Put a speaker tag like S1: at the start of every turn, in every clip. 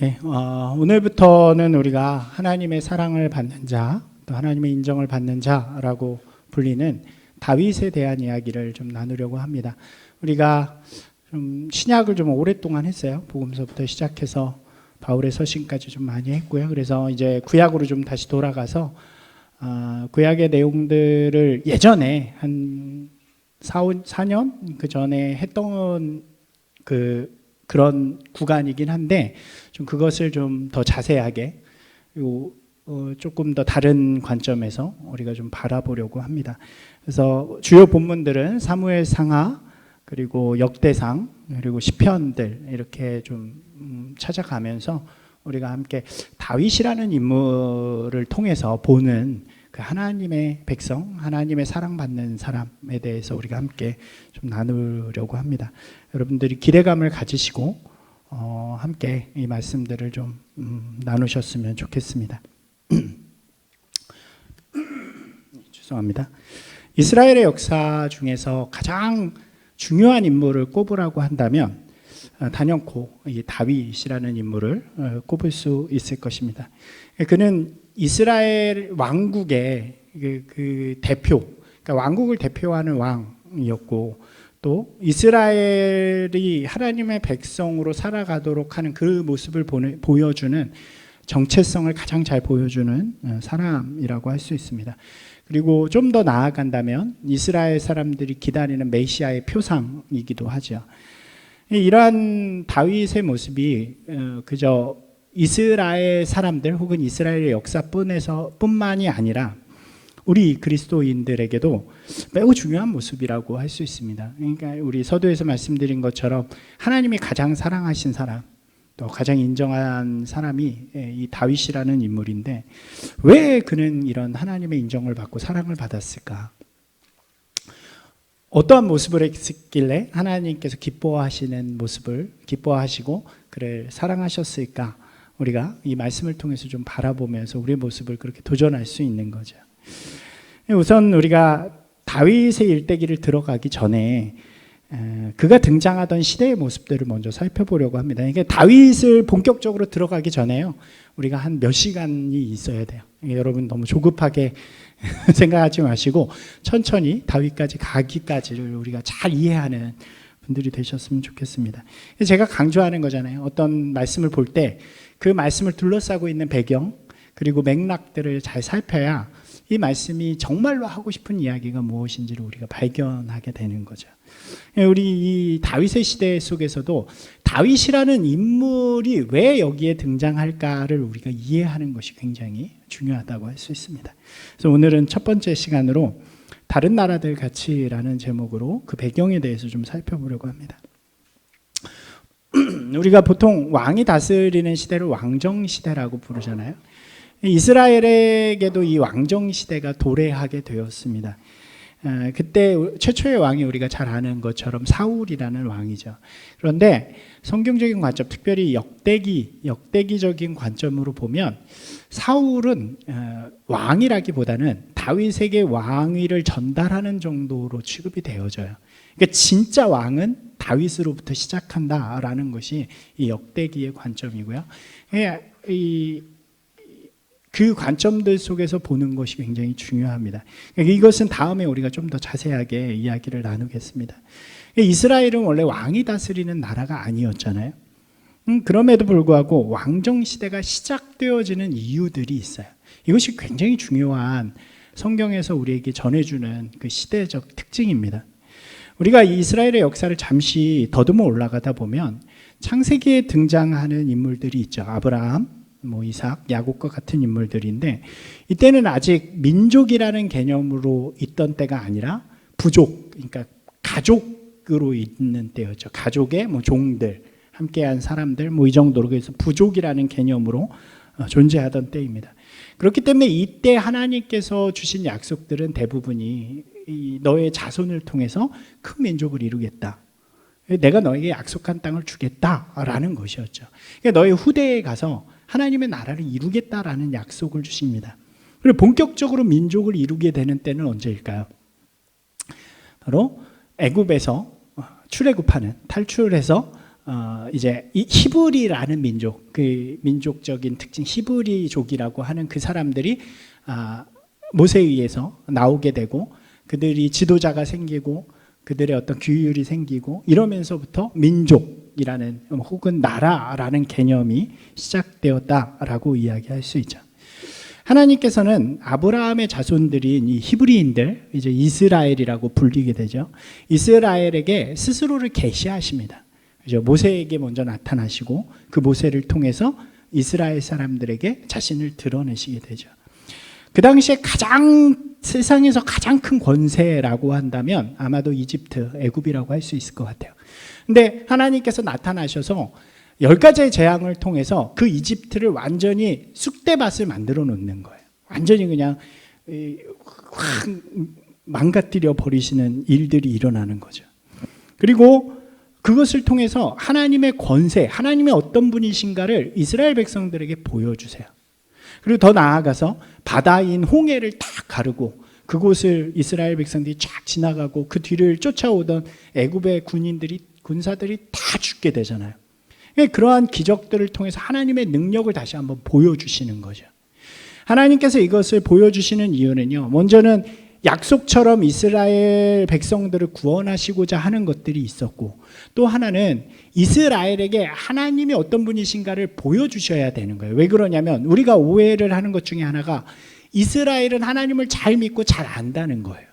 S1: 예, 오늘부터는 우리가 하나님의 사랑을 받는 자, 또 하나님의 인정을 받는 자라고 불리는 다윗에 대한 이야기를 좀 나누려고 합니다. 우리가 좀 신약을 좀 오랫동안 했어요. 복음서부터 시작해서 바울의 서신까지 좀 많이 했고요. 그래서 이제 구약으로 좀 다시 돌아가서 구약의 내용들을 예전에 한 4년 그 전에 했던 그런 구간이긴 한데 좀 그것을 좀 더 자세하게 그리고 조금 더 다른 관점에서 우리가 좀 바라보려고 합니다. 그래서 주요 본문들은 사무엘 상하 그리고 역대상 그리고 시편들 이렇게 좀 찾아가면서 우리가 함께 다윗이라는 인물을 통해서 보는 그 하나님의 백성, 하나님의 사랑받는 사람에 대해서 우리가 함께 좀 나누려고 합니다. 여러분들이 기대감을 가지시고 함께 이 말씀들을 좀 나누셨으면 좋겠습니다. 죄송합니다. 이스라엘의 역사 중에서 가장 중요한 인물을 꼽으라고 한다면 단연코 이 다윗이라는 인물을 꼽을 수 있을 것입니다. 그는 이스라엘 왕국의 그 대표, 그러니까 왕국을 대표하는 왕이었고 또 이스라엘이 하나님의 백성으로 살아가도록 하는 그 모습을 보여주는 정체성을 가장 잘 보여주는 사람이라고 할 수 있습니다. 그리고 좀 더 나아간다면 이스라엘 사람들이 기다리는 메시아의 표상이기도 하죠. 이러한 다윗의 모습이 그저 이스라엘 사람들 혹은 이스라엘의 역사뿐만이 아니라 우리 그리스도인들에게도 매우 중요한 모습이라고 할 수 있습니다. 그러니까 우리 서두에서 말씀드린 것처럼 하나님이 가장 사랑하신 사람 또 가장 인정한 사람이 이 다윗이라는 인물인데 왜 그는 이런 하나님의 인정을 받고 사랑을 받았을까? 어떠한 모습을 했길래 하나님께서 기뻐하시는 모습을 기뻐하시고 그를 사랑하셨을까? 우리가 이 말씀을 통해서 좀 바라보면서 우리의 모습을 그렇게 도전할 수 있는 거죠. 우선 우리가 다윗의 일대기를 들어가기 전에 그가 등장하던 시대의 모습들을 먼저 살펴보려고 합니다. 그러니까 다윗을 본격적으로 들어가기 전에요. 우리가 한 몇 시간이 있어야 돼요. 여러분 너무 조급하게 생각하지 마시고 천천히 다윗까지 가기까지를 우리가 잘 이해하는 분들이 되셨으면 좋겠습니다. 제가 강조하는 거잖아요. 어떤 말씀을 볼 때 그 말씀을 둘러싸고 있는 배경 그리고 맥락들을 잘 살펴야 이 말씀이 정말로 하고 싶은 이야기가 무엇인지를 우리가 발견하게 되는 거죠. 우리 이 다윗의 시대 속에서도 다윗이라는 인물이 왜 여기에 등장할까를 우리가 이해하는 것이 굉장히 중요하다고 할 수 있습니다. 그래서 오늘은 첫 번째 시간으로 다른 나라들 같이라는 제목으로 그 배경에 대해서 좀 살펴보려고 합니다. 우리가 보통 왕이 다스리는 시대를 왕정시대라고 부르잖아요. 이스라엘에게도 이 왕정시대가 도래하게 되었습니다. 그때 최초의 왕이 우리가 잘 아는 것처럼 사울이라는 왕이죠. 그런데 성경적인 관점, 특별히 역대기적인 관점으로 보면 사울은 왕이라기보다는 다윗에게 왕위를 전달하는 정도로 취급이 되어져요. 그러니까 진짜 왕은 다윗으로부터 시작한다라는 것이 이 역대기의 관점이고요. 그 관점들 속에서 보는 것이 굉장히 중요합니다. 이것은 다음에 우리가 좀 더 자세하게 이야기를 나누겠습니다. 이스라엘은 원래 왕이 다스리는 나라가 아니었잖아요. 그럼에도 불구하고 왕정시대가 시작되어지는 이유들이 있어요. 이것이 굉장히 중요한 성경에서 우리에게 전해주는 그 시대적 특징입니다. 우리가 이스라엘의 역사를 잠시 더듬어 올라가다 보면 창세기에 등장하는 인물들이 있죠. 아브라함, 이삭, 야곱과 같은 인물들인데 이때는 아직 민족이라는 개념으로 있던 때가 아니라 부족, 그러니까 가족으로 있는 때였죠. 가족의 종들, 함께한 사람들, 이 정도로 그래서 부족이라는 개념으로 존재하던 때입니다. 그렇기 때문에 이때 하나님께서 주신 약속들은 대부분이 너의 자손을 통해서 큰 민족을 이루겠다. 내가 너에게 약속한 땅을 주겠다라는 것이었죠. 그러니까 너의 후대에 가서 하나님의 나라를 이루겠다라는 약속을 주십니다. 그리고 본격적으로 민족을 이루게 되는 때는 언제일까요? 바로 애굽에서 탈출해서 이제 이 히브리라는 민족, 그 민족적인 특징 히브리족이라고 하는 그 사람들이 모세에 의해서 나오게 되고 그들이 지도자가 생기고 그들의 어떤 규율이 생기고 이러면서부터 민족이라는 혹은 나라라는 개념이 시작되었다라고 이야기할 수 있죠. 하나님께서는 아브라함의 자손들인 이 히브리인들, 이제 이스라엘이라고 불리게 되죠. 이스라엘에게 스스로를 계시하십니다. 그죠? 모세에게 먼저 나타나시고 그 모세를 통해서 이스라엘 사람들에게 자신을 드러내시게 되죠. 그 당시에 세상에서 가장 큰 권세라고 한다면 아마도 이집트, 애굽이라고 할 수 있을 것 같아요. 근데 하나님께서 나타나셔서 10가지의 재앙을 통해서 그 이집트를 완전히 쑥대밭을 만들어 놓는 거예요. 완전히 그냥 확 망가뜨려 버리시는 일들이 일어나는 거죠. 그리고 그것을 통해서 하나님의 권세, 하나님의 어떤 분이신가를 이스라엘 백성들에게 보여주세요. 그리고 더 나아가서 바다인 홍해를 딱 가르고 그곳을 이스라엘 백성들이 쫙 지나가고 그 뒤를 쫓아오던 애굽의 군사들이 다 죽게 되잖아요. 그러한 기적들을 통해서 하나님의 능력을 다시 한번 보여주시는 거죠. 하나님께서 이것을 보여주시는 이유는요, 먼저는 약속처럼 이스라엘 백성들을 구원하시고자 하는 것들이 있었고, 또 하나는 이스라엘에게 하나님이 어떤 분이신가를 보여주셔야 되는 거예요. 왜 그러냐면 우리가 오해를 하는 것 중에 하나가 이스라엘은 하나님을 잘 믿고 잘 안다는 거예요.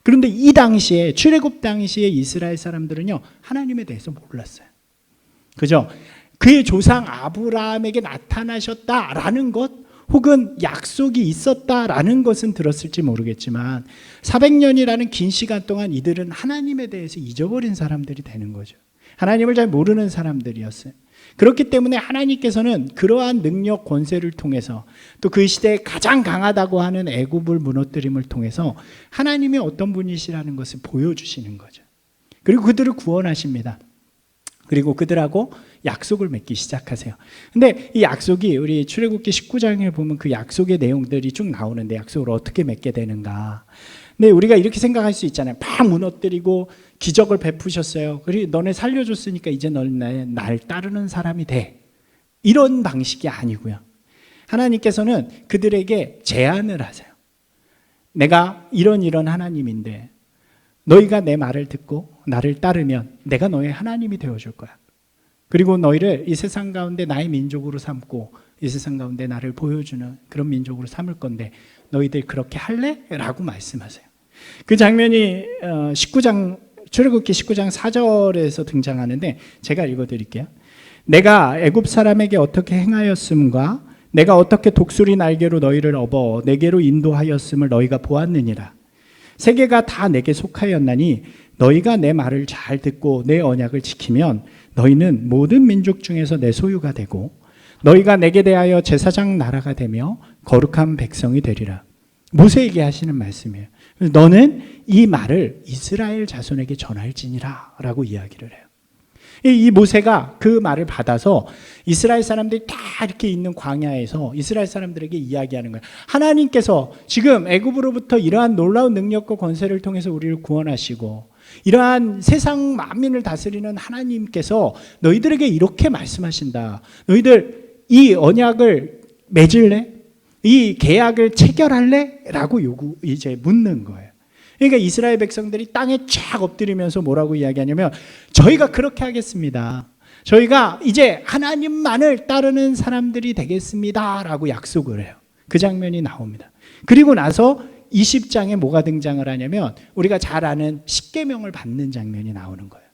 S1: 그런데 이 당시에 출애굽 당시에 이스라엘 사람들은요, 하나님에 대해서 몰랐어요. 그죠? 그의 조상 아브라함에게 나타나셨다라는 것, 혹은 약속이 있었다라는 것은 들었을지 모르겠지만 400년이라는 긴 시간 동안 이들은 하나님에 대해서 잊어버린 사람들이 되는 거죠. 하나님을 잘 모르는 사람들이었어요. 그렇기 때문에 하나님께서는 그러한 능력 권세를 통해서 또 그 시대에 가장 강하다고 하는 애굽을 무너뜨림을 통해서 하나님이 어떤 분이시라는 것을 보여주시는 거죠. 그리고 그들을 구원하십니다. 그리고 그들하고 약속을 맺기 시작하세요. 근데 이 약속이 우리 출애굽기 19장에 보면 그 약속의 내용들이 쭉 나오는데 약속을 어떻게 맺게 되는가. 근데 우리가 이렇게 생각할 수 있잖아요. 막 무너뜨리고 기적을 베푸셨어요. 그리고 너네 살려줬으니까 이제 너는 날 따르는 사람이 돼. 이런 방식이 아니고요. 하나님께서는 그들에게 제안을 하세요. 내가 이런 하나님인데 너희가 내 말을 듣고 나를 따르면 내가 너의 하나님이 되어줄 거야. 그리고 너희를 이 세상 가운데 나의 민족으로 삼고 이 세상 가운데 나를 보여주는 그런 민족으로 삼을 건데 너희들 그렇게 할래? 라고 말씀하세요. 그 장면이 출애굽기 19장 4절에서 등장하는데 제가 읽어드릴게요. 내가 애굽 사람에게 어떻게 행하였음과 내가 어떻게 독수리 날개로 너희를 업어 내게로 인도하였음을 너희가 보았느니라. 세계가 다 내게 속하였나니 너희가 내 말을 잘 듣고 내 언약을 지키면 너희는 모든 민족 중에서 내 소유가 되고 너희가 내게 대하여 제사장 나라가 되며 거룩한 백성이 되리라. 모세에게 하시는 말씀이에요. 너는 이 말을 이스라엘 자손에게 전할지니라 라고 이야기를 해요. 이 모세가 그 말을 받아서 이스라엘 사람들이 다 이렇게 있는 광야에서 이스라엘 사람들에게 이야기하는 거예요. 하나님께서 지금 애굽으로부터 이러한 놀라운 능력과 권세를 통해서 우리를 구원하시고 이러한 세상 만민을 다스리는 하나님께서 너희들에게 이렇게 말씀하신다. 너희들 이 언약을 맺을래? 이 계약을 체결할래? 라고 이제 묻는 거예요. 그러니까 이스라엘 백성들이 땅에 쫙 엎드리면서 뭐라고 이야기하냐면 저희가 그렇게 하겠습니다. 저희가 이제 하나님만을 따르는 사람들이 되겠습니다 라고 약속을 해요. 그 장면이 나옵니다. 그리고 나서 20장에 뭐가 등장을 하냐면 우리가 잘 아는 십계명을 받는 장면이 나오는 거예요.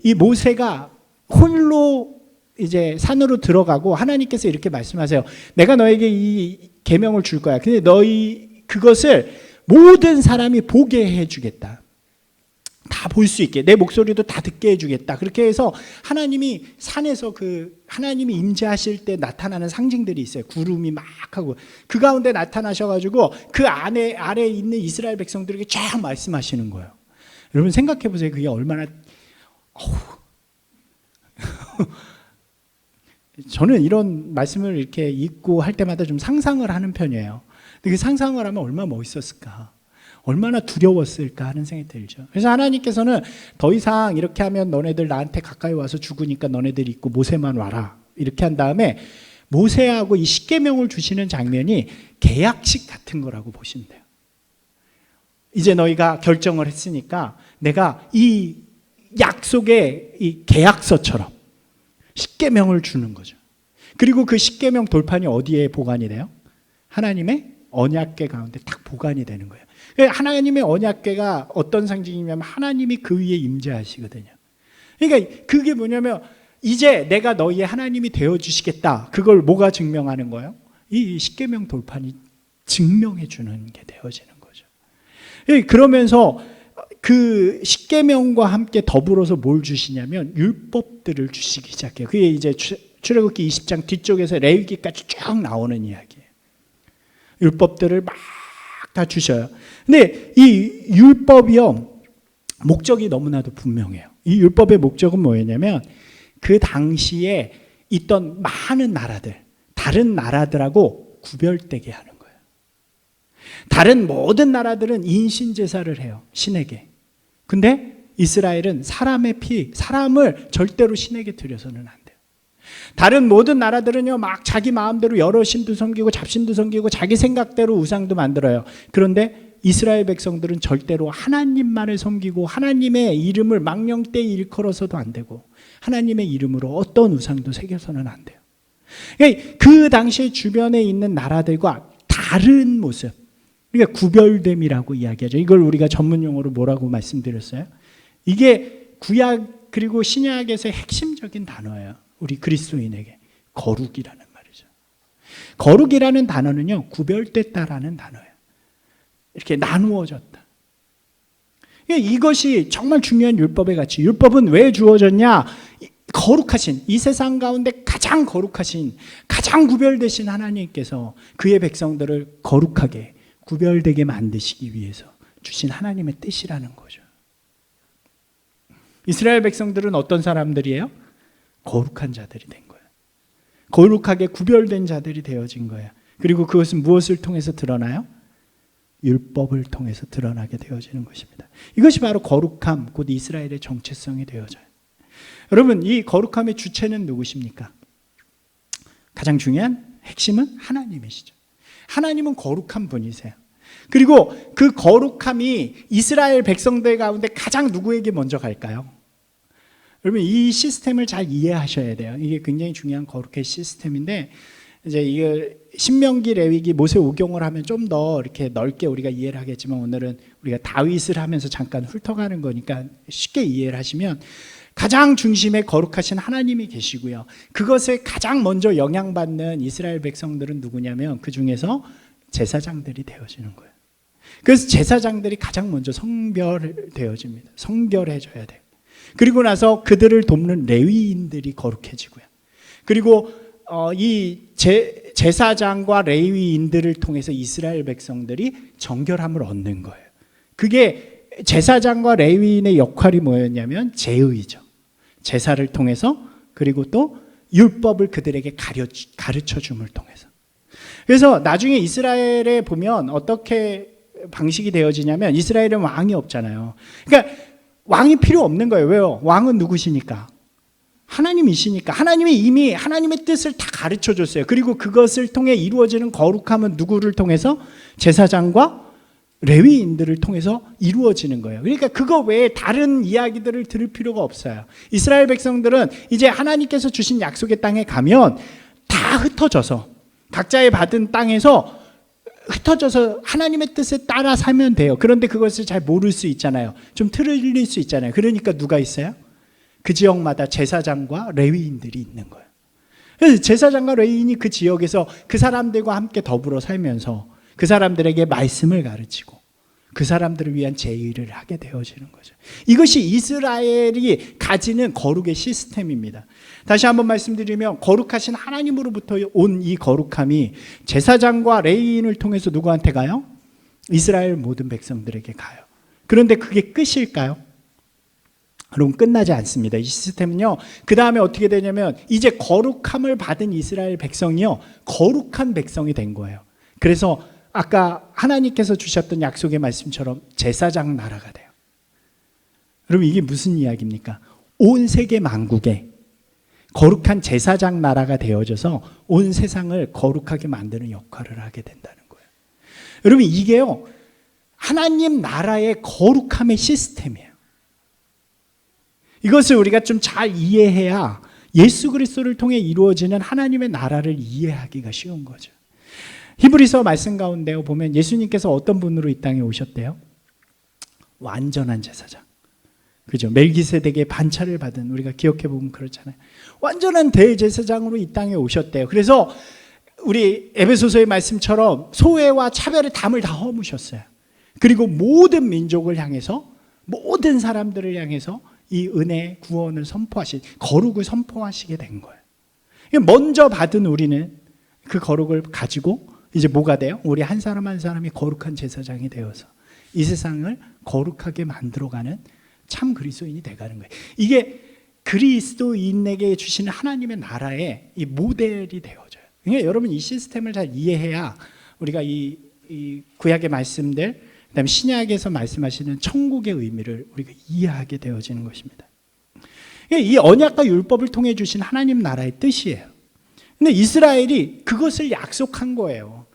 S1: 이 모세가 홀로 이제 산으로 들어가고 하나님께서 이렇게 말씀하세요. 내가 너에게 이 계명을 줄 거야. 근데 너희 그것을 모든 사람이 보게 해주겠다. 다 볼 수 있게 내 목소리도 다 듣게 해주겠다. 그렇게 해서 하나님이 산에서 하나님이 임재하실 때 나타나는 상징들이 있어요. 구름이 막 하고 그 가운데 나타나셔가지고 그 아래에 있는 이스라엘 백성들에게 쫙 말씀하시는 거예요. 여러분 생각해 보세요. 그게 얼마나 저는 이런 말씀을 이렇게 읽고 할 때마다 좀 상상을 하는 편이에요. 근데 그 상상을 하면 얼마나 멋있었을까. 얼마나 두려웠을까 하는 생각이 들죠. 그래서 하나님께서는 더 이상 이렇게 하면 너네들 나한테 가까이 와서 죽으니까 너네들 있고 모세만 와라 이렇게 한 다음에 모세하고 이 십계명을 주시는 장면이 계약식 같은 거라고 보시면 돼요. 이제 너희가 결정을 했으니까 내가 이 약속의 이 계약서처럼 십계명을 주는 거죠. 그리고 그 십계명 돌판이 어디에 보관이 돼요? 하나님의 언약궤 가운데 딱 보관이 되는 거예요. 하나님의 언약궤가 어떤 상징이냐면 하나님이 그 위에 임재하시거든요. 그러니까 그게 뭐냐면 이제 내가 너희의 하나님이 되어주시겠다. 그걸 뭐가 증명하는 거예요? 이 십계명 돌판이 증명해 주는 게 되어지는 거죠. 그러면서 그 십계명과 함께 더불어서 뭘 주시냐면 율법들을 주시기 시작해요. 그게 이제 출애굽기 20장 뒤쪽에서 레위기까지 쭉 나오는 이야기예요. 율법들을 막 다 주셔요. 근데 이 율법이요, 목적이 너무나도 분명해요. 이 율법의 목적은 뭐였냐면 그 당시에 있던 많은 나라들, 다른 나라들하고 구별되게 하는 거예요. 다른 모든 나라들은 인신제사를 해요, 신에게. 근데 이스라엘은 사람을 절대로 신에게 드려서는 안 돼요. 다른 모든 나라들은요, 막 자기 마음대로 여러 신도 섬기고 잡신도 섬기고 자기 생각대로 우상도 만들어요. 그런데 이스라엘 백성들은 절대로 하나님만을 섬기고 하나님의 이름을 망령되이 일컬어서도 안 되고 하나님의 이름으로 어떤 우상도 새겨서는 안 돼요. 그 당시에 주변에 있는 나라들과 다른 모습, 그러니까 구별됨이라고 이야기하죠. 이걸 우리가 전문 용어로 뭐라고 말씀드렸어요? 이게 구약 그리고 신약에서의 핵심적인 단어예요. 우리 그리스도인에게 거룩이라는 말이죠. 거룩이라는 단어는요, 구별됐다라는 단어예요. 이렇게 나누어졌다. 이것이 정말 중요한 율법의 가치. 율법은 왜 주어졌냐? 거룩하신, 이 세상 가운데 가장 거룩하신, 가장 구별되신 하나님께서 그의 백성들을 거룩하게 구별되게 만드시기 위해서 주신 하나님의 뜻이라는 거죠. 이스라엘 백성들은 어떤 사람들이에요? 거룩한 자들이 된 거예요. 거룩하게 구별된 자들이 되어진 거예요. 그리고 그것은 무엇을 통해서 드러나요? 율법을 통해서 드러나게 되어지는 것입니다. 이것이 바로 거룩함, 곧 이스라엘의 정체성이 되어져요. 여러분, 이 거룩함의 주체는 누구십니까? 가장 중요한 핵심은 하나님이시죠. 하나님은 거룩한 분이세요. 그리고 그 거룩함이 이스라엘 백성들 가운데 가장 누구에게 먼저 갈까요? 여러분, 이 시스템을 잘 이해하셔야 돼요. 이게 굉장히 중요한 거룩의 시스템인데, 이제 이게 신명기, 레위기, 모세 오경을 하면 좀 더 이렇게 넓게 우리가 이해를 하겠지만 오늘은 우리가 다윗을 하면서 잠깐 훑어가는 거니까 쉽게 이해를 하시면 가장 중심에 거룩하신 하나님이 계시고요. 그것에 가장 먼저 영향받는 이스라엘 백성들은 누구냐면 그 중에서 제사장들이 되어지는 거예요. 그래서 제사장들이 가장 먼저 성별되어집니다. 성결해져야 돼요. 그리고 나서 그들을 돕는 레위인들이 거룩해지고요. 그리고 이 제사장과 레위인들을 통해서 이스라엘 백성들이 정결함을 얻는 거예요. 그게 제사장과 레위인의 역할이 뭐였냐면 제의죠. 제사를 통해서, 그리고 또 율법을 그들에게 가르쳐 줌을 통해서. 그래서 나중에 이스라엘에 보면 어떻게 방식이 되어지냐면 이스라엘은 왕이 없잖아요. 그러니까 왕이 필요 없는 거예요. 왜요? 왕은 누구시니까? 하나님이시니까. 하나님이 이미 하나님의 뜻을 다 가르쳐 줬어요. 그리고 그것을 통해 이루어지는 거룩함은 누구를 통해서? 제사장과 레위인들을 통해서 이루어지는 거예요. 그러니까 그거 외에 다른 이야기들을 들을 필요가 없어요. 이스라엘 백성들은 이제 하나님께서 주신 약속의 땅에 가면 다 흩어져서 각자의 받은 땅에서 흩어져서 하나님의 뜻에 따라 살면 돼요. 그런데 그것을 잘 모를 수 있잖아요. 좀 틀릴 수 있잖아요. 그러니까 누가 있어요? 그 지역마다 제사장과 레위인들이 있는 거예요. 그래서 제사장과 레위인이 그 지역에서 그 사람들과 함께 더불어 살면서 그 사람들에게 말씀을 가르치고 그 사람들을 위한 제의를 하게 되어지는 거죠. 이것이 이스라엘이 가지는 거룩의 시스템입니다. 다시 한번 말씀드리면 거룩하신 하나님으로부터 온 이 거룩함이 제사장과 레위인을 통해서 누구한테 가요? 이스라엘 모든 백성들에게 가요. 그런데 그게 끝일까요? 여러분, 끝나지 않습니다. 이 시스템은요, 그 다음에 어떻게 되냐면 이제 거룩함을 받은 이스라엘 백성이요, 거룩한 백성이 된 거예요. 그래서 아까 하나님께서 주셨던 약속의 말씀처럼 제사장 나라가 돼요. 여러분 이게 무슨 이야기입니까? 온 세계 만국에 거룩한 제사장 나라가 되어져서 온 세상을 거룩하게 만드는 역할을 하게 된다는 거예요. 여러분 이게요 하나님 나라의 거룩함의 시스템이에요. 이것을 우리가 좀 잘 이해해야 예수 그리스도를 통해 이루어지는 하나님의 나라를 이해하기가 쉬운 거죠. 히브리서 말씀 가운데 보면 예수님께서 어떤 분으로 이 땅에 오셨대요? 완전한 제사장. 그죠? 멜기세덱의 반차를 받은, 우리가 기억해 보면 그렇잖아요. 완전한 대제사장으로 이 땅에 오셨대요. 그래서 우리 에베소서의 말씀처럼 소외와 차별의 담을 다 허무셨어요. 그리고 모든 민족을 향해서, 모든 사람들을 향해서 이 은혜 구원을 선포하신, 거룩을 선포하시게 된 거예요. 먼저 받은 우리는 그 거룩을 가지고 이제 뭐가 돼요? 우리 한 사람 한 사람이 거룩한 제사장이 되어서 이 세상을 거룩하게 만들어가는 참 그리스도인이 돼가는 거예요. 이게 그리스도인에게 주시는 하나님의 나라의 이 모델이 되어져요. 그러니까 여러분 이 시스템을 잘 이해해야 우리가 이 구약의 말씀들, 그다음에 신약에서 말씀하시는 천국의 의미를 우리가 이해하게 되어지는 것입니다. 그러니까 이 언약과 율법을 통해 주신 하나님 나라의 뜻이에요. 근데 이스라엘이 그것을 약속한 거예요.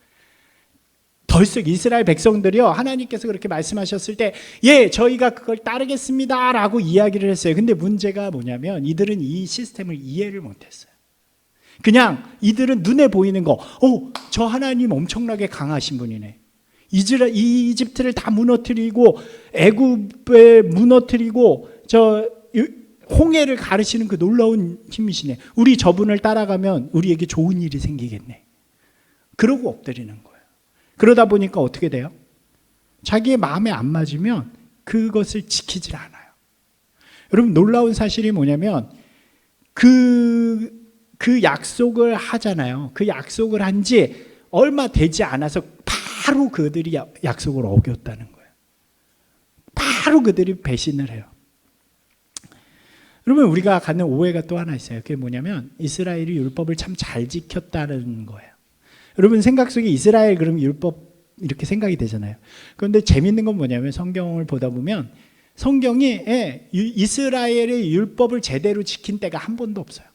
S1: 벌써 이스라엘 백성들이요, 하나님께서 그렇게 말씀하셨을 때 예, 저희가 그걸 따르겠습니다 라고 이야기를 했어요. 근데 문제가 뭐냐면 이들은 이 시스템을 이해를 못했어요. 그냥 이들은 눈에 보이는 거, 저 하나님 엄청나게 강하신 분이네, 이집트를 다 무너뜨리고 애굽을 무너뜨리고 저 홍해를 가르시는 그 놀라운 힘이시네, 우리 저분을 따라가면 우리에게 좋은 일이 생기겠네, 그러고 엎드리는 거예요. 그러다 보니까 어떻게 돼요? 자기의 마음에 안 맞으면 그것을 지키질 않아요. 여러분 놀라운 사실이 뭐냐면 그 약속을 하잖아요. 그 약속을 한 지 얼마 되지 않아서 바로 그들이 약속을 어겼다는 거예요. 바로 그들이 배신을 해요. 여러분 우리가 갖는 오해가 또 하나 있어요. 그게 뭐냐면 이스라엘이 율법을 참 잘 지켰다는 거예요. 여러분 생각 속에 이스라엘 그럼 율법 이렇게 생각이 되잖아요. 그런데 재밌는 건 뭐냐면 성경을 보다 보면 성경이 이스라엘의 율법을 제대로 지킨 때가 한 번도 없어요.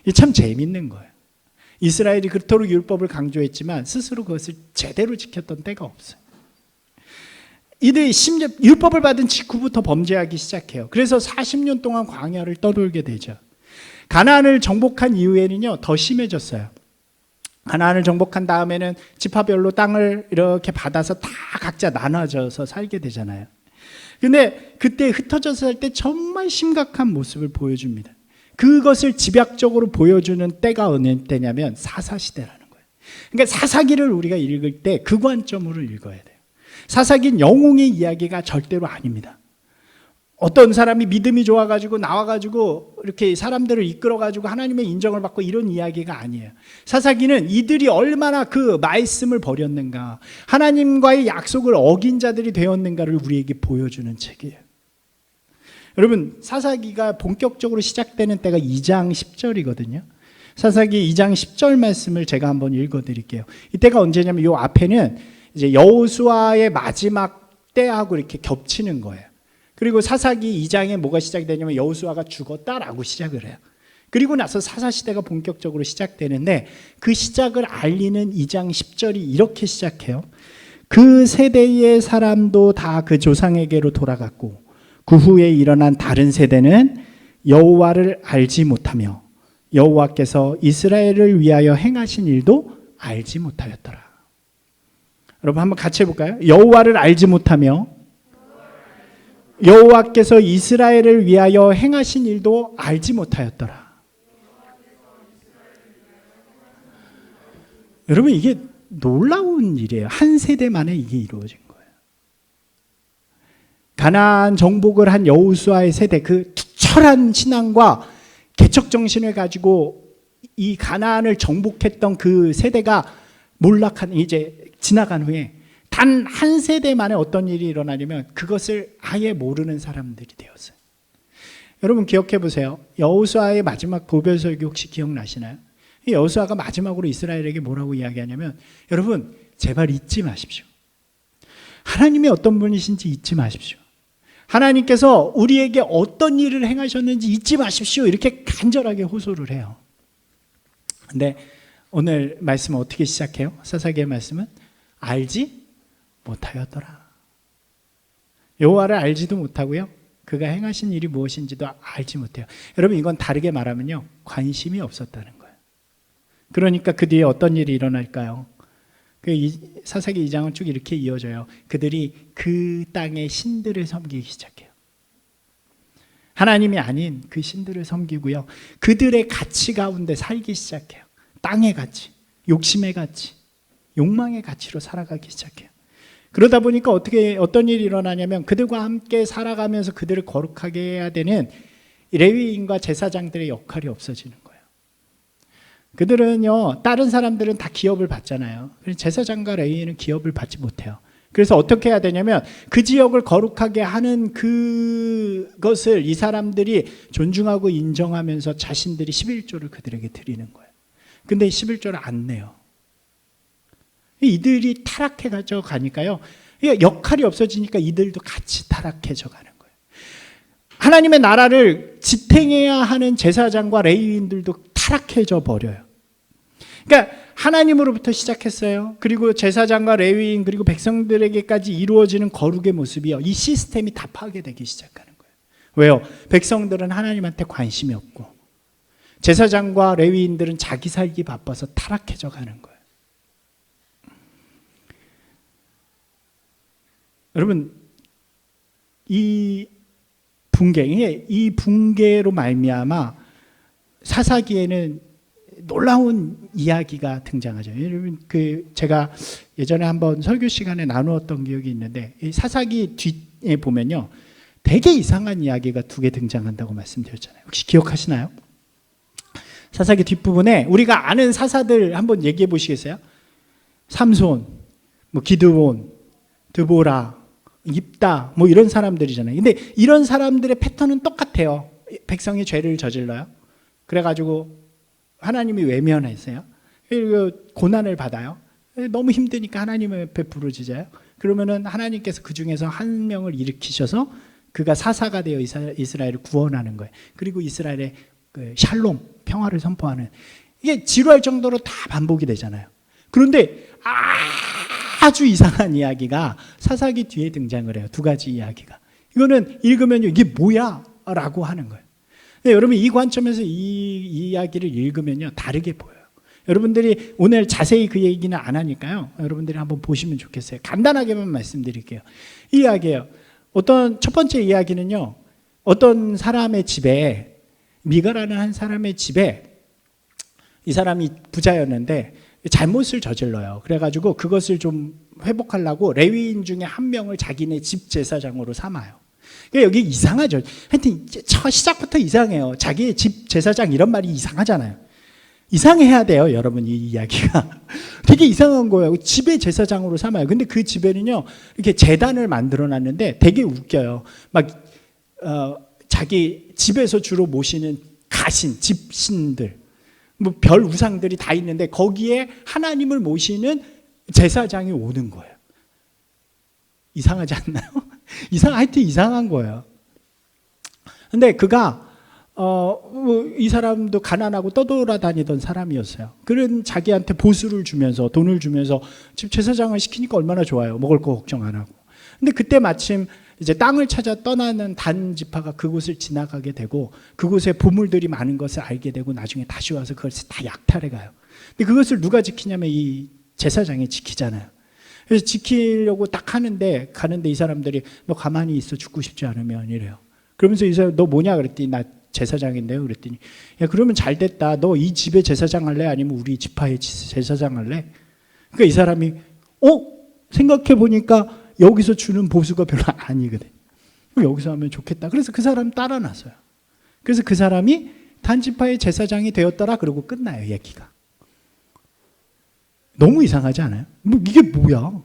S1: 이게 참 재밌는 거예요. 이스라엘이 그토록 율법을 강조했지만 스스로 그것을 제대로 지켰던 때가 없어요. 이들이 심지어 율법을 받은 직후부터 범죄하기 시작해요. 그래서 40년 동안 광야를 떠돌게 되죠. 가나안을 정복한 이후에는요 더 심해졌어요. 가나안을 정복한 다음에는 지파별로 땅을 이렇게 받아서 다 각자 나눠져서 살게 되잖아요. 근데 그때 흩어져서 살 때 정말 심각한 모습을 보여줍니다. 그것을 집약적으로 보여주는 때가 어느 때냐면 사사시대라는 거예요. 그러니까 사사기를 우리가 읽을 때 그 관점으로 읽어야 돼요. 사사기는 영웅의 이야기가 절대로 아닙니다. 어떤 사람이 믿음이 좋아가지고 나와가지고 이렇게 사람들을 이끌어가지고 하나님의 인정을 받고 이런 이야기가 아니에요. 사사기는 이들이 얼마나 그 말씀을 버렸는가, 하나님과의 약속을 어긴 자들이 되었는가를 우리에게 보여주는 책이에요. 여러분 사사기가 본격적으로 시작되는 때가 2장 10절이거든요. 사사기 2장 10절 말씀을 제가 한번 읽어드릴게요. 이때가 언제냐면 이 앞에는 이제 여호수아의 마지막 때하고 이렇게 겹치는 거예요. 그리고 사사기 2장에 뭐가 시작이 되냐면 여호수아가 죽었다라고 시작을 해요. 그리고 나서 사사시대가 본격적으로 시작되는데 그 시작을 알리는 2장 10절이 이렇게 시작해요. 그 세대의 사람도 다 그 조상에게로 돌아갔고 그 후에 일어난 다른 세대는 여호와를 알지 못하며 여호와께서 이스라엘을 위하여 행하신 일도 알지 못하였더라. 여러분 한번 같이 해볼까요? 여호와를 알지 못하며 여호와께서 이스라엘을 위하여 행하신 일도 알지 못하였더라. 여러분 이게 놀라운 일이에요. 한 세대 만에 이게 이루어진 거예요. 가나안 정복을 한 여호수아의 세대, 그 투철한 신앙과 개척 정신을 가지고 이 가나안을 정복했던 그 세대가 몰락한, 이제 지나간 후에 단 한 세대 만에 어떤 일이 일어나냐면 그것을 아예 모르는 사람들이 되었어요. 여러분 기억해 보세요. 여호수아의 마지막 보별설교 혹시 기억나시나요? 여호수아가 마지막으로 이스라엘에게 뭐라고 이야기하냐면 여러분 제발 잊지 마십시오. 하나님이 어떤 분이신지 잊지 마십시오. 하나님께서 우리에게 어떤 일을 행하셨는지 잊지 마십시오. 이렇게 간절하게 호소를 해요. 근데 오늘 말씀은 어떻게 시작해요? 사사기의 말씀은 알지 못하였더라. 여호와를 알지도 못하고요. 그가 행하신 일이 무엇인지도 알지 못해요. 여러분, 이건 다르게 말하면요, 관심이 없었다는 거예요. 그러니까 그 뒤에 어떤 일이 일어날까요? 사사기 2장은 쭉 이렇게 이어져요. 그들이 그 땅의 신들을 섬기기 시작해요. 하나님이 아닌 그 신들을 섬기고요, 그들의 가치 가운데 살기 시작해요. 땅의 가치, 욕심의 가치, 욕망의 가치로 살아가기 시작해요. 그러다 보니까 어떤 일이 일어나냐면, 그들과 함께 살아가면서 그들을 거룩하게 해야 되는 레위인과 제사장들의 역할이 없어지는 거예요. 그들은요, 다른 사람들은 다 기업을 받잖아요. 제사장과 레위인은 기업을 받지 못해요. 그래서 어떻게 해야 되냐면, 그 지역을 거룩하게 하는 그것을 이 사람들이 존중하고 인정하면서 자신들이 11조를 그들에게 드리는 거예요. 근데 11조를 안 내요. 이들이 타락해져 가니까요, 역할이 없어지니까 이들도 같이 타락해져 가는 거예요. 하나님의 나라를 지탱해야 하는 제사장과 레위인들도 타락해져 버려요. 그러니까 하나님으로부터 시작했어요. 그리고 제사장과 레위인, 그리고 백성들에게까지 이루어지는 거룩의 모습이요, 이 시스템이 다 파괴되기 시작하는 거예요. 왜요? 백성들은 하나님한테 관심이 없고, 제사장과 레위인들은 자기 살기 바빠서 타락해져 가는 거예요. 여러분, 이 붕괴로 말미암아 사사기에는 놀라운 이야기가 등장하죠. 여러분, 제가 예전에 한번 설교 시간에 나누었던 기억이 있는데, 이 사사기 뒤에 보면요, 되게 이상한 이야기가 2개 등장한다고 말씀드렸잖아요. 혹시 기억하시나요? 사사기 뒷부분에 우리가 아는 사사들 한번 얘기해 보시겠어요? 삼손, 기드온, 드보라, 입다, 이런 사람들이잖아요. 근데 이런 사람들의 패턴은 똑같아요. 백성이 죄를 저질러요. 그래가지고 하나님이 외면했어요. 그리고 고난을 받아요. 너무 힘드니까 하나님의 옆에 부르짖어요. 그러면은 하나님께서 그 중에서 한 명을 일으키셔서 그가 사사가 되어 이스라엘을 구원하는 거예요. 그리고 이스라엘의 샬롬, 평화를 선포하는, 이게 지루할 정도로 다 반복이 되잖아요. 그런데 아주 이상한 이야기가 사사기 뒤에 등장을 해요. 2가지 이야기가. 이거는 읽으면 이게 뭐야? 라고 하는 거예요. 근데 여러분, 이 관점에서 이 이야기를 읽으면요, 다르게 보여요. 여러분들이 오늘 자세히 그 얘기는 안 하니까요, 여러분들이 한번 보시면 좋겠어요. 간단하게만 말씀드릴게요. 이 이야기예요. 첫 번째 이야기는요, 어떤 사람의 집에, 미가라는 한 사람의 집에, 이 사람이 부자였는데 잘못을 저질러요. 그래가지고 그것을 좀 회복하려고 레위인 중에 한 명을 자기네 집 제사장으로 삼아요. 그러니까 여기 이상하죠. 하여튼 시작부터 이상해요. 자기의 집 제사장, 이런 말이 이상하잖아요. 이상해야 돼요, 여러분. 이 이야기가 되게 이상한 거예요. 집에 제사장으로 삼아요. 근데 그 집에는요, 이렇게 제단을 만들어 놨는데 되게 웃겨요. 자기 집에서 주로 모시는 가신, 집신들, 별 우상들이 다 있는데 거기에 하나님을 모시는 제사장이 오는 거예요. 이상하지 않나요? 하여튼 이상한 거예요. 근데 그가 이 사람도 가난하고 떠돌아다니던 사람이었어요. 그런 자기한테 보수를 주면서, 돈을 주면서 집 제사장을 시키니까 얼마나 좋아요. 먹을 거 걱정 안 하고. 근데 그때 마침 이제 땅을 찾아 떠나는 단 지파가 그곳을 지나가게 되고, 그곳에 보물들이 많은 것을 알게 되고, 나중에 다시 와서 그것을 다 약탈해 가요. 근데 그것을 누가 지키냐면 이 제사장이 지키잖아요. 그래서 지키려고 딱 가는데 이 사람들이 너 가만히 있어, 죽고 싶지 않으면, 이래요. 그러면서 이 사람, 너 뭐냐 그랬더니 나 제사장인데요. 그랬더니, 야, 그러면 잘 됐다. 너 이 집의 제사장 할래? 아니면 우리 지파의 제사장 할래? 그러니까 이 사람이 생각해 보니까 여기서 주는 보수가 별로 아니거든. 여기서 하면 좋겠다. 그래서 그 사람 따라 나서요. 그래서 그 사람이 단지파의 제사장이 되었더라. 그러고 끝나요, 얘기가. 너무 이상하지 않아요? 이게 뭐야?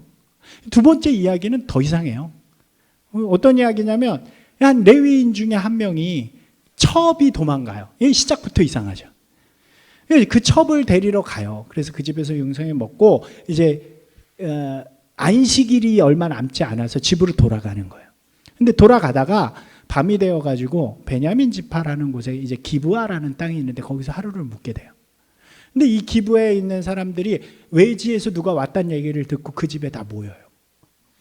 S1: 2번째 이야기는 더 이상해요. 어떤 이야기냐면, 한 레위인 중에 한 명이 첩이 도망가요. 이 시작부터 이상하죠. 그 첩을 데리러 가요. 그래서 그 집에서 용성에 먹고 이제 안식일이 얼마 남지 않아서 집으로 돌아가는 거예요. 근데 돌아가다가 밤이 되어가지고 베냐민 지파라는 곳에 이제 기브아라는 땅이 있는데 거기서 하루를 묵게 돼요. 근데 이 기브아에 있는 사람들이 외지에서 누가 왔다는 얘기를 듣고 그 집에 다 모여요.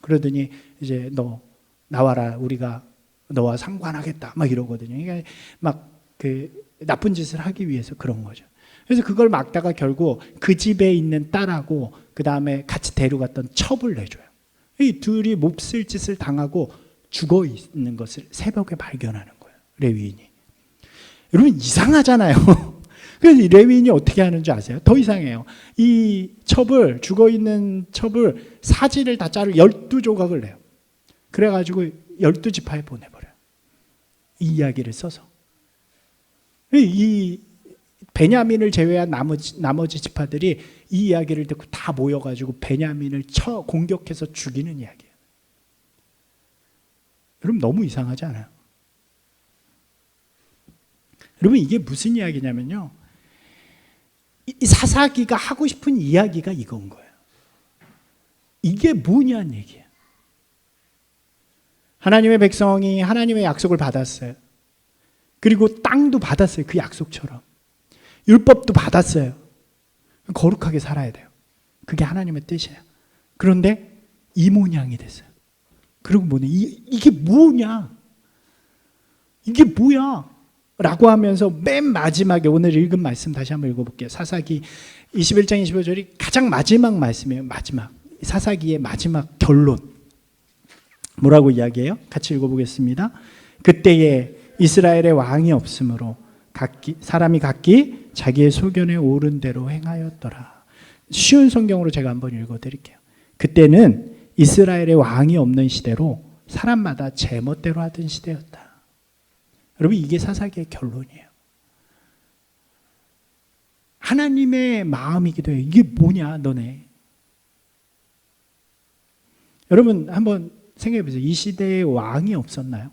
S1: 그러더니 이제 너 나와라, 우리가 너와 상관하겠다 막 이러거든요. 그러니까 막 그 나쁜 짓을 하기 위해서 그런 거죠. 그래서 그걸 막다가 결국 그 집에 있는 딸하고 그 다음에 같이 데려갔던 첩을 내줘요. 이 둘이 몹쓸 짓을 당하고 죽어 있는 것을 새벽에 발견하는 거예요, 레위인이. 여러분 이상하잖아요. 그래서 이 레위인이 어떻게 하는지 아세요? 더 이상해요. 이 첩을, 죽어 있는 첩을 사지를 다 자르고 12조각을 내요. 그래가지고 12지파에 보내버려요. 이 이야기를 써서. 이 베냐민을 제외한 나머지 지파들이 이 이야기를 듣고 다 모여가지고 베냐민을 공격해서 죽이는 이야기예요. 여러분 너무 이상하지 않아요? 여러분 이게 무슨 이야기냐면요, 이 사사기가 하고 싶은 이야기가 이건 거예요. 이게 뭐냐는 얘기예요. 하나님의 백성이 하나님의 약속을 받았어요. 그리고 땅도 받았어요. 그 약속처럼. 율법도 받았어요. 거룩하게 살아야 돼요. 그게 하나님의 뜻이에요. 그런데 이 모양이 됐어요. 그리고 뭐냐, 이게 뭐냐, 이게 뭐야 라고 하면서 맨 마지막에 오늘 읽은 말씀 다시 한번 읽어볼게요. 사사기 21장 25절이 가장 마지막 말씀이에요. 마지막, 사사기의 마지막 결론. 뭐라고 이야기해요? 같이 읽어보겠습니다. 그때에 이스라엘의 왕이 없으므로 사람이 각기 자기의 소견에 옳은 대로 행하였더라. 쉬운 성경으로 제가 한번 읽어드릴게요. 그때는 이스라엘의 왕이 없는 시대로 사람마다 제멋대로 하던 시대였다. 여러분 이게 사사기의 결론이에요. 하나님의 마음이기도 해요. 이게 뭐냐 너네. 여러분 한번 생각해 보세요. 이 시대에 왕이 없었나요?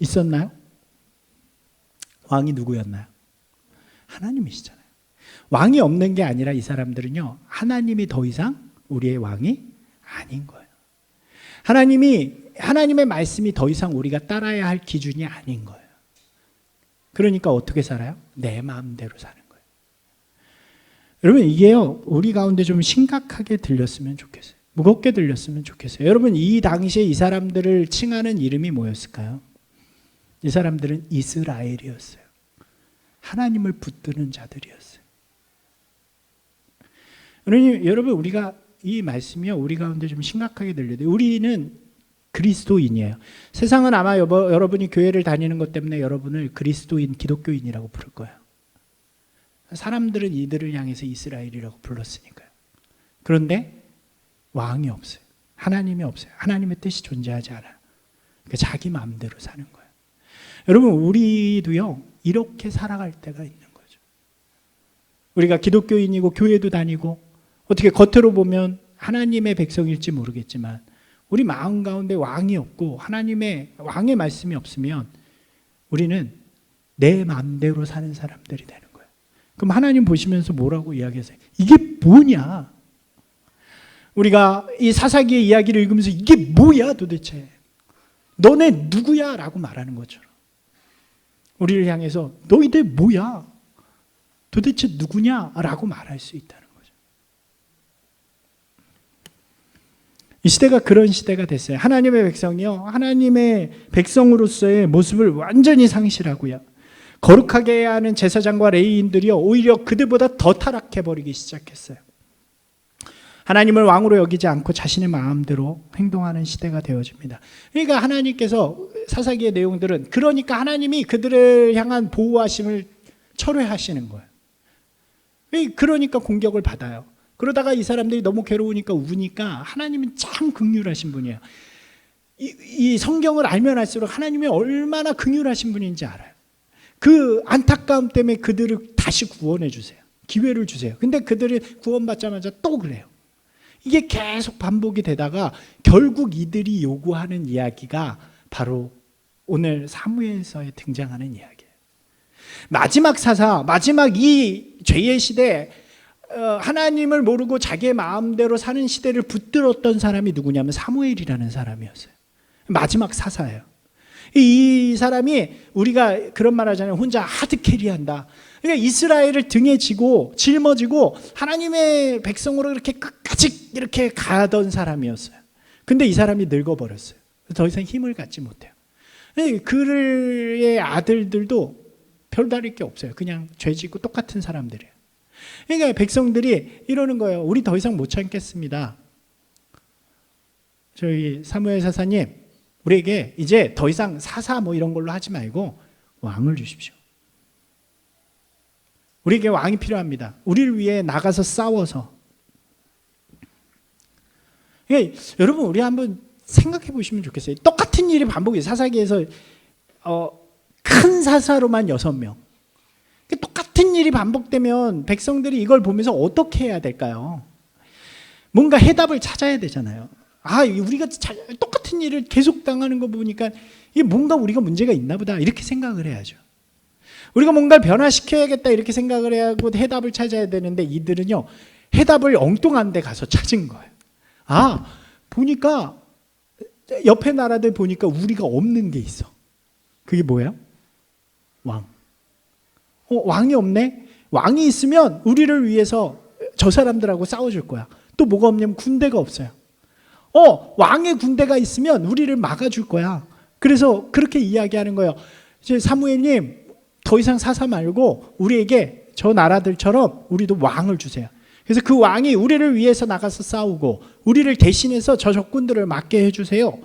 S1: 있었나요? 왕이 누구였나요? 하나님이시잖아요. 왕이 없는 게 아니라 이 사람들은요, 하나님이 더 이상 우리의 왕이 아닌 거예요. 하나님의 말씀이 더 이상 우리가 따라야 할 기준이 아닌 거예요. 그러니까 어떻게 살아요? 내 마음대로 사는 거예요. 여러분 이게요, 우리 가운데 좀 심각하게 들렸으면 좋겠어요. 무겁게 들렸으면 좋겠어요. 여러분 이 당시에 이 사람들을 칭하는 이름이 뭐였을까요? 이 사람들은 이스라엘이었어요. 하나님을 붙드는 자들이었어요. 여러분 우리가 이 말씀이요, 우리 가운데 좀 심각하게 들려요. 우리는 그리스도인이에요. 세상은 아마 여러분이 교회를 다니는 것 때문에 여러분을 그리스도인, 기독교인이라고 부를 거예요. 사람들은 이들을 향해서 이스라엘이라고 불렀으니까요. 그런데 왕이 없어요. 하나님이 없어요. 하나님의 뜻이 존재하지 않아요. 그러니까 자기 마음대로 사는 거예요. 여러분 우리도요 이렇게 살아갈 때가 있는 거죠. 우리가 기독교인이고 교회도 다니고 어떻게 겉으로 보면 하나님의 백성일지 모르겠지만 우리 마음 가운데 왕이 없고 하나님의 왕의 말씀이 없으면 우리는 내 마음대로 사는 사람들이 되는 거예요. 그럼 하나님 보시면서 뭐라고 이야기하세요? 이게 뭐냐? 우리가 이 사사기의 이야기를 읽으면서 이게 뭐야 도대체? 너네 누구야? 라고 말하는 것처럼 우리를 향해서 너희들 뭐야? 도대체 누구냐? 라고 말할 수 있다는 거죠. 이 시대가 그런 시대가 됐어요. 하나님의 백성이요, 하나님의 백성으로서의 모습을 완전히 상실하고요, 거룩하게 해야 하는 제사장과 레위인들이요 오히려 그들보다 더 타락해버리기 시작했어요. 하나님을 왕으로 여기지 않고 자신의 마음대로 행동하는 시대가 되어집니다. 그러니까 하나님께서 사사기의 내용들은 그러니까 하나님이 그들을 향한 보호하심을 철회하시는 거예요. 그러니까 공격을 받아요. 그러다가 이 사람들이 너무 괴로우니까 우니까 하나님은 참 긍휼하신 분이에요. 이 성경을 알면 알수록 하나님이 얼마나 긍휼하신 분인지 알아요. 그 안타까움 때문에 그들을 다시 구원해 주세요. 기회를 주세요. 근데 그들이 구원받자마자 또 그래요. 이게 계속 반복이 되다가 결국 이들이 요구하는 이야기가 바로 오늘 사무엘서에 등장하는 이야기예요. 마지막 이 죄의 시대, 하나님을 모르고 자기의 마음대로 사는 시대를 붙들었던 사람이 누구냐면 사무엘이라는 사람이었어요. 마지막 사사예요. 이 사람이 우리가 그런 말 하잖아요. 혼자 하드캐리한다. 그러니까 이스라엘을 등에 지고 짊어지고 하나님의 백성으로 이렇게 끝까지 이렇게 가던 사람이었어요. 근데 이 사람이 늙어버렸어요. 더 이상 힘을 갖지 못해요. 그의 아들들도 별다를 게 없어요. 그냥 죄짓고 똑같은 사람들이에요. 그러니까 백성들이 이러는 거예요. 우리 더 이상 못 참겠습니다. 저희 사무엘 사사님, 우리에게 이제 더 이상 사사 뭐 이런 걸로 하지 말고 왕을 주십시오. 우리에게 왕이 필요합니다. 우리를 위해 나가서 싸워서. 그러니까 여러분, 우리 한번 생각해 보시면 좋겠어요. 똑같은 일이 반복이에요. 사사기에서 큰 사사로만 6명. 똑같은 일이 반복되면 백성들이 이걸 보면서 어떻게 해야 될까요? 뭔가 해답을 찾아야 되잖아요. 우리가 똑같은 일을 계속 당하는 거 보니까 이게 뭔가 우리가 문제가 있나 보다 이렇게 생각을 해야죠. 우리가 뭔가를 변화시켜야겠다 이렇게 생각을 해야 하고 해답을 찾아야 되는데 이들은요, 해답을 엉뚱한 데 가서 찾은 거예요. 보니까 옆에 나라들 보니까 우리가 없는 게 있어. 그게 뭐예요? 왕. 왕이 없네? 왕이 있으면 우리를 위해서 저 사람들하고 싸워줄 거야. 또 뭐가 없냐면 군대가 없어요. 왕의 군대가 있으면 우리를 막아줄 거야. 그래서 그렇게 이야기하는 거예요. 이제 사무엘님, 더 이상 사사 말고 우리에게 저 나라들처럼 우리도 왕을 주세요. 그래서 그 왕이 우리를 위해서 나가서 싸우고 우리를 대신해서 저 적군들을 막게 해주세요.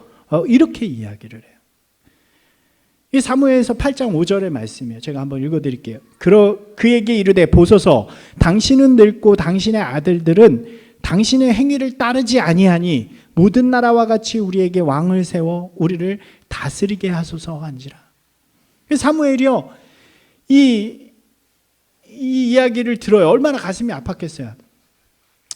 S1: 이렇게 이야기를 해요. 이 사무엘서 8장 5절의 말씀이에요. 제가 한번 읽어드릴게요. 그에게 이르되 보소서, 당신은 늙고 당신의 아들들은 당신의 행위를 따르지 아니하니 모든 나라와 같이 우리에게 왕을 세워 우리를 다스리게 하소서 한지라. 사무엘이요, 이 이야기를 들어요. 얼마나 가슴이 아팠겠어요.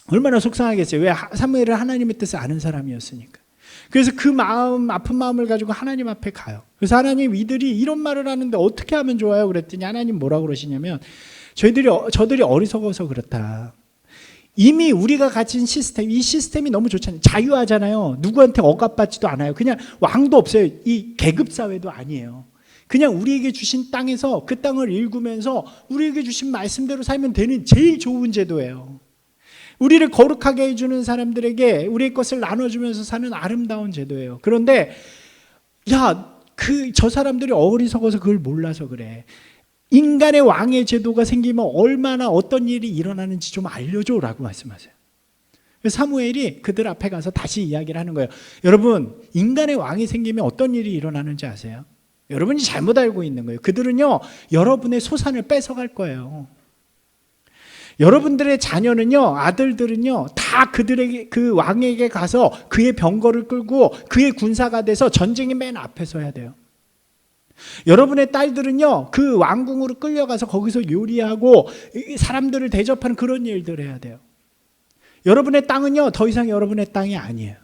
S1: 얼마나 속상하겠어요. 왜? 사무엘은 하나님의 뜻을 아는 사람이었으니까. 그래서 그 마음, 아픈 마음을 가지고 하나님 앞에 가요. 그래서 하나님, 이들이 이런 말을 하는데 어떻게 하면 좋아요? 그랬더니 하나님 뭐라고 그러시냐면, 저들이 어리석어서 그렇다. 이미 우리가 가진 시스템, 이 시스템이 너무 좋잖아요. 자유하잖아요. 누구한테 억압받지도 않아요. 그냥 왕도 없어요. 이 계급사회도 아니에요. 그냥 우리에게 주신 땅에서 그 땅을 일구면서 우리에게 주신 말씀대로 살면 되는 제일 좋은 제도예요. 우리를 거룩하게 해주는 사람들에게 우리의 것을 나눠주면서 사는 아름다운 제도예요. 그런데 저 사람들이 어리석어서 그걸 몰라서 그래. 인간의 왕의 제도가 생기면 얼마나 어떤 일이 일어나는지 좀 알려줘라고 말씀하세요. 사무엘이 그들 앞에 가서 다시 이야기를 하는 거예요. 여러분, 인간의 왕이 생기면 어떤 일이 일어나는지 아세요? 여러분이 잘못 알고 있는 거예요. 그들은요, 여러분의 소산을 뺏어갈 거예요. 여러분들의 자녀는요, 아들들은요, 다 그 왕에게 가서 그의 병거를 끌고 그의 군사가 돼서 전쟁의 맨 앞에 서야 돼요. 여러분의 딸들은요, 그 왕궁으로 끌려가서 거기서 요리하고 사람들을 대접하는 그런 일들을 해야 돼요. 여러분의 땅은요, 더 이상 여러분의 땅이 아니에요.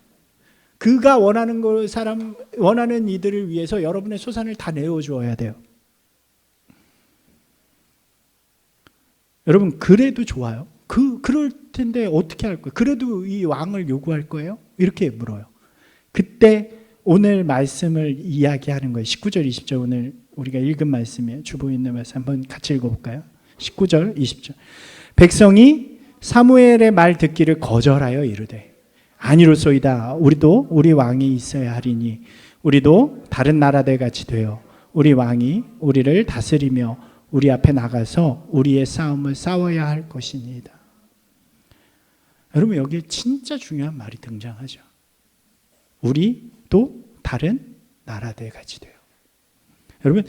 S1: 그가 원하는 이들을 위해서 여러분의 소산을 다 내어주어야 돼요. 여러분, 그래도 좋아요? 그럴 텐데 어떻게 할 거예요? 그래도 이 왕을 요구할 거예요? 이렇게 물어요. 그때 오늘 말씀을 이야기하는 거예요. 19절, 20절 오늘 우리가 읽은 말씀이에요. 주보에 있는 말씀 한번 같이 읽어볼까요? 19절, 20절. 백성이 사무엘의 말 듣기를 거절하여 이르되 아니로소이다. 우리도 우리 왕이 있어야 하리니 우리도 다른 나라들 같이 되어 우리 왕이 우리를 다스리며 우리 앞에 나가서 우리의 싸움을 싸워야 할 것이니이다. 여러분, 여기에 진짜 중요한 말이 등장하죠. 우리도 다른 나라들 같이 돼요. 여러분,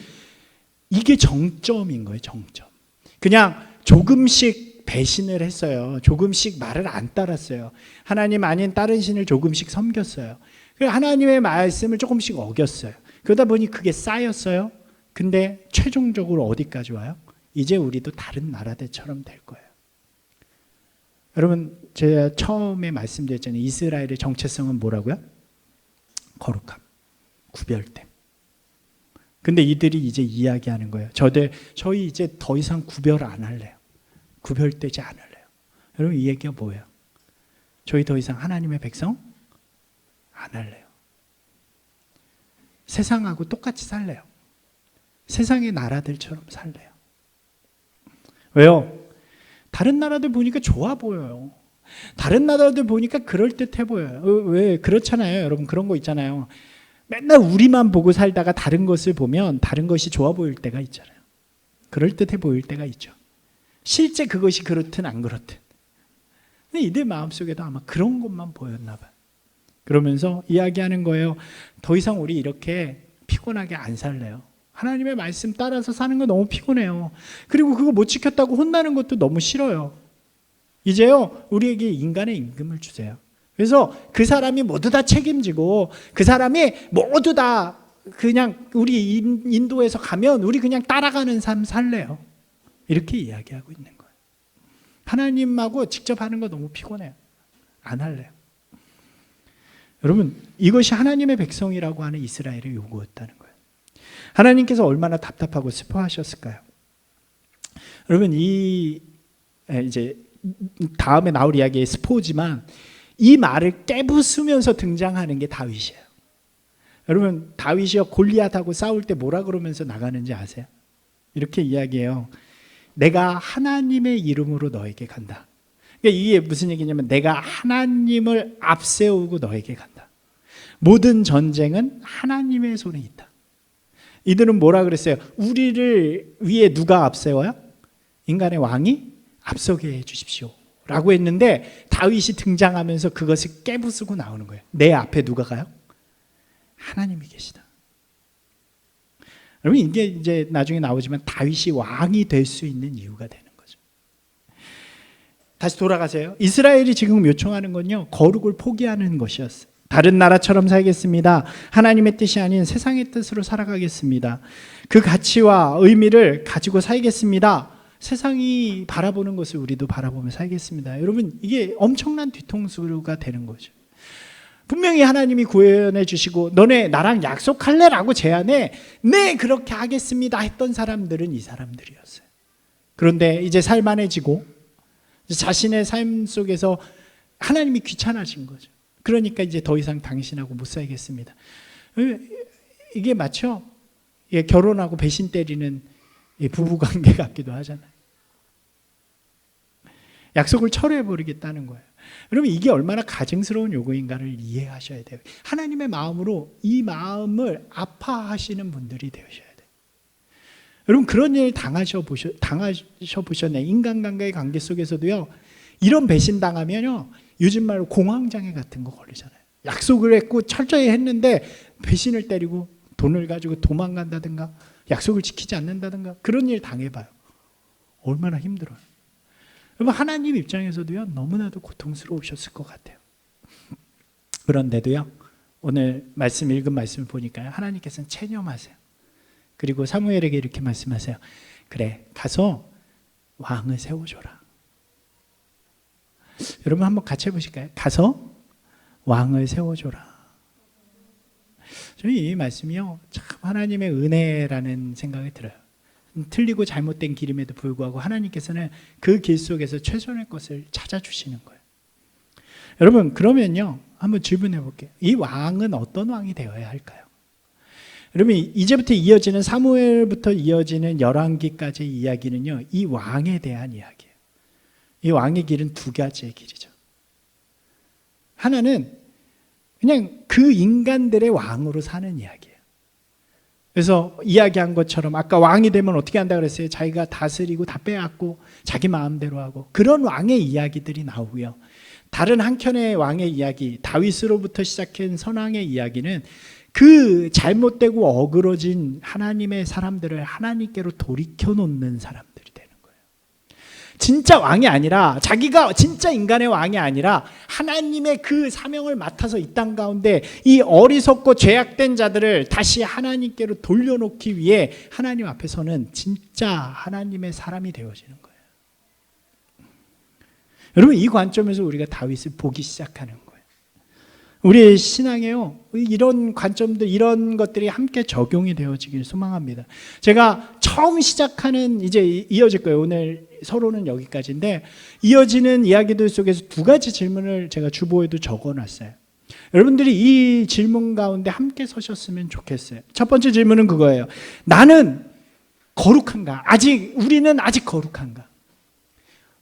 S1: 이게 정점인 거예요. 정점. 그냥 조금씩 배신을 했어요. 조금씩 말을 안 따랐어요. 하나님 아닌 다른 신을 조금씩 섬겼어요. 하나님의 말씀을 조금씩 어겼어요. 그러다 보니 그게 쌓였어요. 근데 최종적으로 어디까지 와요? 이제 우리도 다른 나라들처럼 될 거예요. 여러분, 제가 처음에 말씀드렸잖아요. 이스라엘의 정체성은 뭐라고요? 거룩함, 구별됨. 근데 이들이 이제 이야기하는 거예요. 저희 이제 더 이상 구별 안 할래요. 구별되지 않을래요. 여러분 이 얘기가 뭐예요? 저희 더 이상 하나님의 백성 안 할래요. 세상하고 똑같이 살래요. 세상의 나라들처럼 살래요. 왜요? 다른 나라들 보니까 좋아 보여요. 다른 나라들 보니까 그럴듯해 보여요. 왜? 그렇잖아요. 여러분 그런 거 있잖아요. 맨날 우리만 보고 살다가 다른 것을 보면 다른 것이 좋아 보일 때가 있잖아요. 그럴듯해 보일 때가 있죠. 실제 그것이 그렇든 안 그렇든. 근데 이들 마음속에도 아마 그런 것만 보였나 봐요. 그러면서 이야기하는 거예요. 더 이상 우리 이렇게 피곤하게 안 살래요. 하나님의 말씀 따라서 사는 거 너무 피곤해요. 그리고 그거 못 지켰다고 혼나는 것도 너무 싫어요. 이제요 우리에게 인간의 임금을 주세요. 그래서 그 사람이 모두 다 책임지고 그 사람이 모두 다 그냥 우리 인도에서 가면 우리 그냥 따라가는 삶 살래요. 이렇게 이야기하고 있는 거예요. 하나님하고 직접 하는 거 너무 피곤해요. 안 할래요. 여러분 이것이 하나님의 백성이라고 하는 이스라엘의 요구였다는 거예요. 하나님께서 얼마나 답답하고 슬퍼하셨을까요? 여러분 이제 다음에 나올 이야기의 스포지만 이 말을 깨부수면서 등장하는 게 다윗이에요. 여러분 다윗이요 골리앗하고 싸울 때 뭐라 그러면서 나가는지 아세요? 이렇게 이야기해요. 내가 하나님의 이름으로 너에게 간다. 그러니까 이게 무슨 얘기냐면 내가 하나님을 앞세우고 너에게 간다. 모든 전쟁은 하나님의 손에 있다. 이들은 뭐라 그랬어요? 우리를 위에 누가 앞세워요? 인간의 왕이 앞서게 해주십시오 라고 했는데 다윗이 등장하면서 그것을 깨부수고 나오는 거예요. 내 앞에 누가 가요? 하나님이 계시다. 여러분 이게 이제 나중에 나오지만 다윗이 왕이 될 수 있는 이유가 되는 거죠. 다시 돌아가세요. 이스라엘이 지금 요청하는 건요 거룩을 포기하는 것이었어요. 다른 나라처럼 살겠습니다. 하나님의 뜻이 아닌 세상의 뜻으로 살아가겠습니다. 그 가치와 의미를 가지고 살겠습니다. 세상이 바라보는 것을 우리도 바라보며 살겠습니다. 여러분 이게 엄청난 뒤통수가 되는 거죠. 분명히 하나님이 구원해 주시고 너네 나랑 약속할래? 라고 제안해 네 그렇게 하겠습니다 했던 사람들은 이 사람들이었어요. 그런데 이제 살만해지고 자신의 삶 속에서 하나님이 귀찮아진 거죠. 그러니까 이제 더 이상 당신하고 못 살겠습니다. 이게 맞죠? 결혼하고 배신 때리는 부부관계 같기도 하잖아요. 약속을 철회해버리겠다는 거예요. 여러분 이게 얼마나 가증스러운 요구인가를 이해하셔야 돼요. 하나님의 마음으로 이 마음을 아파하시는 분들이 되셔야 돼요. 여러분 그런 일 당하셔보셨나요? 인간관계의 관계 속에서도요. 이런 배신당하면요. 요즘 말로 공황장애 같은 거 걸리잖아요. 약속을 했고 철저히 했는데 배신을 때리고 돈을 가지고 도망간다든가 약속을 지키지 않는다든가 그런 일 당해봐요. 얼마나 힘들어요. 여러분 하나님 입장에서도요 너무나도 고통스러우셨을 것 같아요. 그런데도요 오늘 말씀 읽은 말씀을 보니까요 하나님께서는 체념하세요. 그리고 사무엘에게 이렇게 말씀하세요. 그래 가서 왕을 세워줘라. 여러분 한번 같이 해보실까요? 가서 왕을 세워줘라. 저는 이 말씀이요 참 하나님의 은혜라는 생각이 들어요. 틀리고 잘못된 길임에도 불구하고 하나님께서는 그 길 속에서 최선의 것을 찾아주시는 거예요. 여러분 그러면요 한번 질문해 볼게요. 이 왕은 어떤 왕이 되어야 할까요? 여러분 이제부터 이어지는 사무엘부터 이어지는 열왕기까지의 이야기는요 이 왕에 대한 이야기예요. 이 왕의 길은 두 가지의 길이죠. 하나는 그냥 그 인간들의 왕으로 사는 이야기예요. 그래서 이야기한 것처럼 아까 왕이 되면 어떻게 한다 그랬어요? 자기가 다스리고 다 빼앗고 자기 마음대로 하고 그런 왕의 이야기들이 나오고요. 다른 한켠의 왕의 이야기, 다윗으로부터 시작한 선왕의 이야기는 그 잘못되고 어그러진 하나님의 사람들을 하나님께로 돌이켜 놓는 사람들이 되는 거예요. 진짜 왕이 아니라 자기가 진짜 인간의 왕이 아니라 하나님의 그 사명을 맡아서 이 땅 가운데 이 어리석고 죄악된 자들을 다시 하나님께로 돌려놓기 위해 하나님 앞에서는 진짜 하나님의 사람이 되어지는 거예요. 여러분 이 관점에서 우리가 다윗을 보기 시작하는 거예요. 우리의 신앙에요 이런 관점들 이런 것들이 함께 적용이 되어지길 소망합니다. 제가 처음 시작하는 이제 이어질 거예요. 오늘 서론은 여기까지인데 이어지는 이야기들 속에서 두 가지 질문을 제가 주보에도 적어놨어요. 여러분들이 이 질문 가운데 함께 서셨으면 좋겠어요. 첫 번째 질문은 그거예요. 나는 거룩한가? 우리는 아직 거룩한가?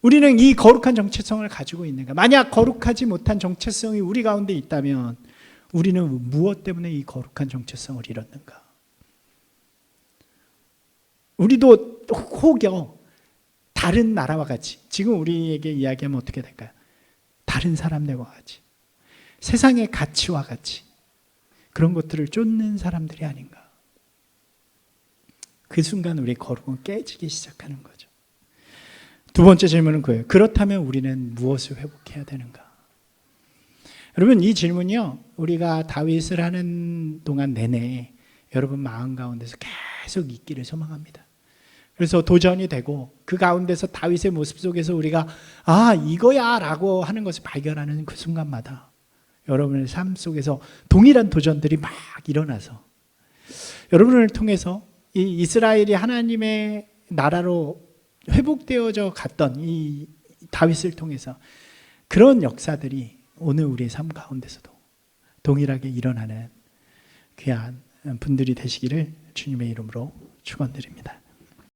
S1: 우리는 이 거룩한 정체성을 가지고 있는가? 만약 거룩하지 못한 정체성이 우리 가운데 있다면 우리는 무엇 때문에 이 거룩한 정체성을 잃었는가? 우리도 혹여 다른 나라와 같이, 지금 우리에게 이야기하면 어떻게 될까요? 다른 사람들과 같이, 세상의 가치와 같이 그런 것들을 쫓는 사람들이 아닌가? 그 순간 우리의 거룩은 깨지기 시작하는 거죠. 두 번째 질문은 그거예요. 그렇다면 우리는 무엇을 회복해야 되는가? 여러분, 이 질문이요, 우리가 다윗을 하는 동안 내내 여러분 마음 가운데서 계속 있기를 소망합니다. 그래서 도전이 되고 그 가운데서 다윗의 모습 속에서 우리가 이거야 라고 하는 것을 발견하는 그 순간마다 여러분의 삶 속에서 동일한 도전들이 막 일어나서 여러분을 통해서 이 이스라엘이 하나님의 나라로 회복되어져 갔던 이 다윗을 통해서 그런 역사들이 오늘 우리의 삶 가운데서도 동일하게 일어나는 귀한 분들이 되시기를 주님의 이름으로 축원드립니다.